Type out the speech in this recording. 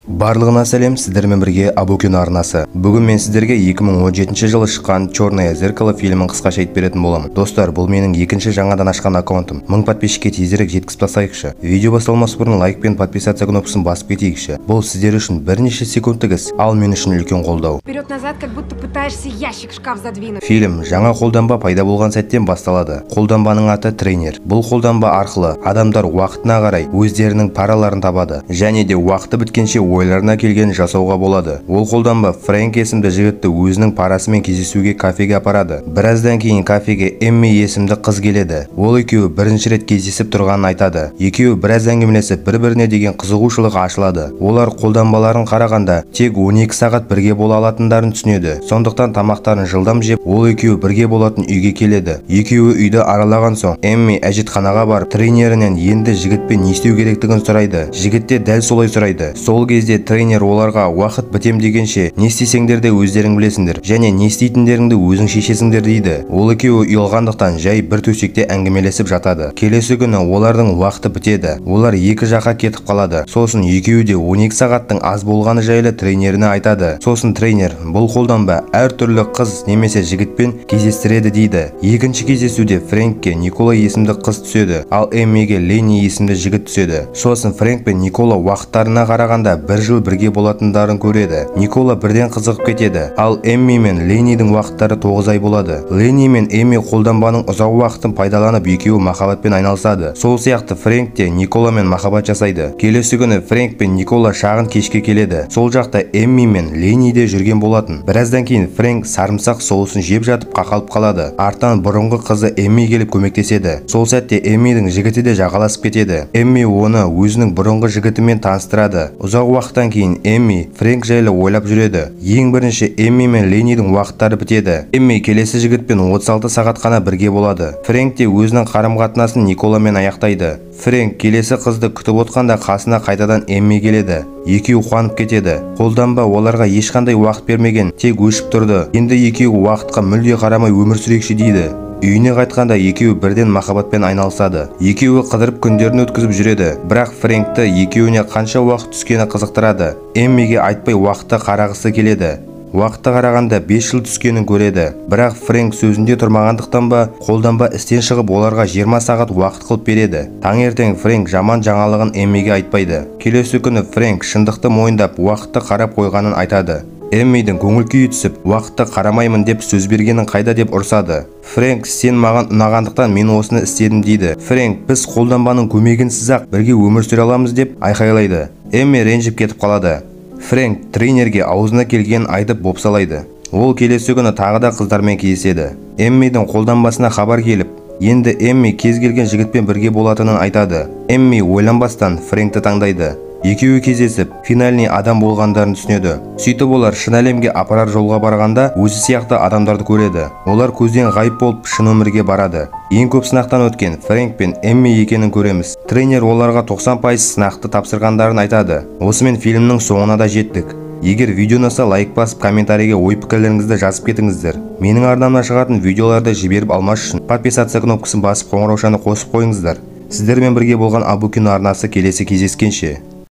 Барлығына сәлем, сіздермен бірге Абу-Кино арнасы. Бүгін мен сіздерге 2017 жылы шыққан «Черное зеркало» фильмін қысқаша айтып беретін боламын. Достар, бұл менің екінші жаңадан ашқан аккаунтым. 1000 подписчикке тезірек жеткізіп тастайықшы. Видео басталмас бұрын лайк пен подписация кнопкасын басып кетейікші. Бұл сіздер үшін бірнеше секундтық іс, ал мен үшін үлкен қолдау. Вперед-назад, как будто пытаешься ящик шкаф задвинуть. Фильм жаңа қолданба пайда болған сәттен басталады. Қолданбаның аты тренер. Бұл қолданба арқылы адамдар уақытына қарай өздерінің параларын табады, және де уақыты біткенше ойларына келген жасауға болады. Ол қолданба Фрэнк есімді жігітті өзінің парасымен кездесуге кафеге апарады. Біраздан кейін кафеге Эмми есімді қыз келеді. Ол екеуі бірінші рет кездесіп тұрғанын айтады. Екеуі біраз әңгімелесіп бір-біріне деген қызығушылық ашылады. Олар қолданбаларын қарағанда тек 12 сағат бірге бола алатындарын түсінеді. Сондықтан тамақтарын жылдам жеп, ол екеуі бірге болатын үйге келеді. Екеуі үйді аралаған соң, Эмми әжетханаға барып, тренерінен енді жігітпен не істеу керектігін сұрайды. Жігіт те дәл солай сұрайды. Сол кезде тренер оларға уақыт бітем дегенше, не істесеңдер де өздерің білесіңдер, және не істейтіндеріңді өзің шешесіңдер дейді. Ол екеуі ұялғандықтан жай бір төсекте әңгімелесіп жатады. Келесі күні олардың уақыты бітеді. Олар екі жаққа кетіп қалады. Сосын екеуі де 12 сағаттың аз болғаны жайлы тренеріне айтады. Сосын тренер бұл қолданба әртүрлі қыз немесе жігітпен кездестіреді дейді. Екінші кездесуде Фрэнкке Никола есімді қыз түседі, ал Эммиге Ленни есімді жігіт түседі. Сосын Фрэнк пен Никола уақыттарына қарағанда бір жыл бірге болатындарын көреді. Никола бірден қызығып кетеді, ал Эмми мен Леннидің уақыттары 9 ай болады. Ленни мен Эмми қолданбаның ұзақ уақытын пайдаланып екеуі махаббатпен айналысады. Сол сияқты Фрэнк те Николамен махаббат жасайды. Келесі күні Фрэнк пен Никола шағын кешке келеді. Сол жақта Эмми мен Ленни де жүрген болатын. Біраздан кейін Фрэнк сарымсақ соусын жеп жатып қақалып қалады. Артынан бұрынғы қызы Эмми келіп көмектеседі. Сол сәтте Эммидің жігіті де жағаласып кетеді. Эмми оны өзінің бұрынғы жігітімен таныстырады. Ұзақ уақыттан кейін Эмми Фрэнк жайлы ойлап жүреді. Ең бірінші Эмми мен Леннидің уақыттары бітеді. Эмми келесі жігітпен 36 сағат қана бірге болады. Фрэнк те өзінің қарым-қатынасын Николамен аяқтайды. Фрэнк келесі қызды күтіп отқанда қасына қайтадан Эмми келеді. Екеуі қуанып кетеді. Қолданба оларға ешқандай уақыт бермеген, тек өшіп тұрды. Енді екеуі уақытқа мүлде қарамай өмір сүрекші дейді. Үйіне қайтқанда екеуі бірден махаббатпен айналысады. Екеуі қыдырып күндерін өткізіп жүреді. Бірақ Фрэнкті екеуіне қанша уақыт түскені қызықтырады. Эммиге айтпай уақытты қарағысы келеді. Уақытты қарағанда 5 жыл түскенін көреді. Бірақ Фрэнк сөзінде тұрмағандықтан ба, қолданба істен шығып оларға 20 сағат уақыт қылып береді. Таңертең Фрэнк жаман жаңалығын Эммиге айтпайды. Келесі күні Фрэнк шындықты мойындап, уақытты қарап қойғанын айтады. Эммидің көңіл күйі түсіп, уақытты қарамаймын деп сөз бергенін қайда деп ұрсады. Фрэнк, сен маған ұнағандықтан мен осыны істедім дейді. Фрэнк, біз қолданбаның көмегінсіз-ақ бірге өмір сүре аламыз деп айқайлайды. Эмми ренжіп кетіп қалады. Фрэнк тренерге аузына келгенін айтып бопсалайды. Ол келесі күні тағы да қыздармен кездеседі. Эммидің қолданбасына хабар келіп, енді Эмми кез келген жігітпен бірге болатынын айтады. Эмми ойланбастан Фрэнкті таңдайды. Екеуі кездесіп, финальный адам болғандарын түсінеді. Сөйтіп олар шын әлемге апарар жолға барғанда өзі сияқты адамдарды көреді. Олар көзден ғайып болып шын өмірге барады. Ең көп сынақтан өткен Фрэнк пен Эмми екенін көреміз. Тренер оларға 90% сынақты тапсырғандарын айтады. Осымен фильмнің соңына да жеттік. Егер видео ұнаса лайк басып, комментарийге ой-пікірлеріңізді жазып кетіңіздер. Менің арнамнан шығатын видеоларды жіберіп алмаш үшін подписация кнопкасын басып, қоңыраушаны қосып қойыңыздар. Сіздермен бірге болған Абу-Кино арнасы келесі кездескенше.